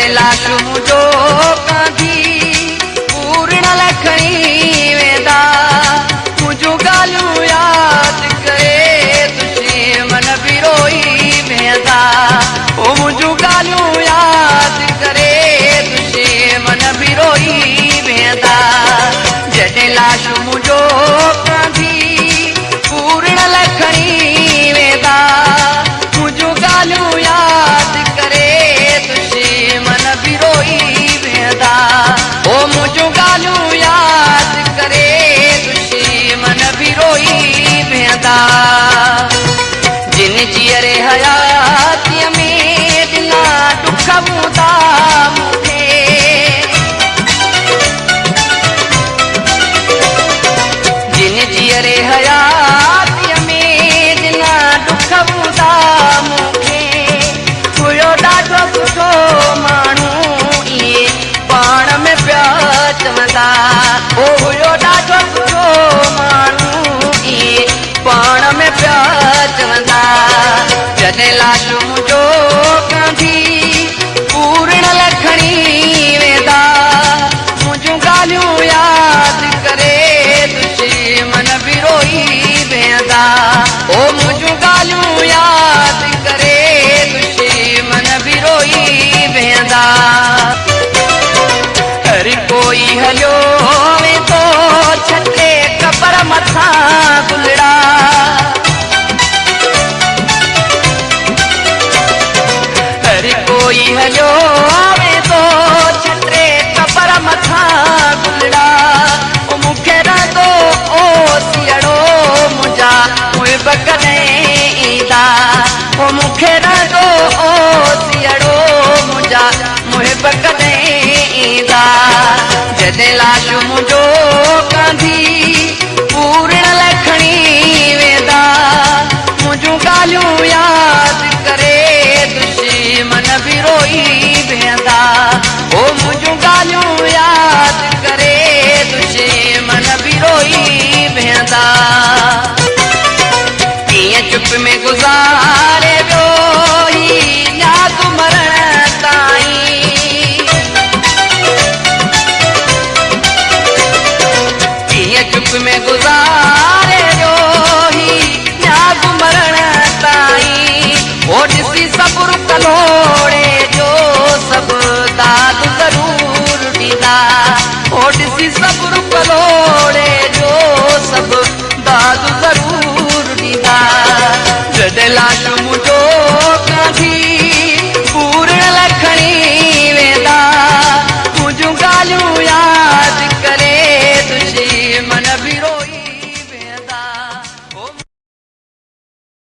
जॾहिं लाश मुंहिंजो कांधी पूर्ण लखणी वेंदा, मुंहिंजूं ॻाल्हियूं यादि करे दुश्मन बि रोई वेंदा। ओ मुंहिंजूं ॻाल्हियूं यादि करे दुश्मन बि रोई वेंदा। जॾहिं लाश मुंहिंजो कांधी पूर्ण लखणी वेंदा, मुंहिंजूं ॻाल्हियूं यादि करे दुश्मन बि रोई वेंदा। ओ मुंहिंजूं ॻाल्हियूं यादि करे दुश्मन बि रोई वेंदा। जिन जीअरे हयातीअ में ॾिना दुख हूंदा मूंखे, जिन जीअरे हयातीअ में ॾिना दुख हूंदा मूंखे, हुयो ॾाढो सुठो माण्हू इहे पाण में पिया चवंदा। ओ हुयो ॾाढो सुठो माण्हू इहे पाण में पिया चवंदा। जॾहिं लाश मुंहिंजो कांधी पूर्ण लखणी वेंदा, मुंहिंजूं ॻाल्हियूं यादि करे दुश्मन बि रोई वेंदा। ओ मुंहिंजूं ॻाल्हियूं यादि करे दुश्मन बि रोई वेंदा। हर कोई हलियो वेंदो छटे कबर मथां गुलड़ा, हर कोई हलियो वेंदो छटे कबर मथां गुलड़ा। ओ मूंखे रहंदो ओ सियड़ो मुंहिंजा मुहिब कॾहिं ईंदा। ओ मूंखे रहंदो ओ सियड़ो मुंहिंजा मुहिब कॾहिं ईंदा। जॾहिं लाश मुंहिंजो कांधी पूर्ण लखणी वेंदा, मुंहिंजूं ॻाल्हियूं यादि करे दुश्मन बि रोई वेंदा। ओ मुंहिंजूं ॻाल्हियूं यादि करे दुश्मन बि रोई वेंदा। कीअं चुप में गुज़ार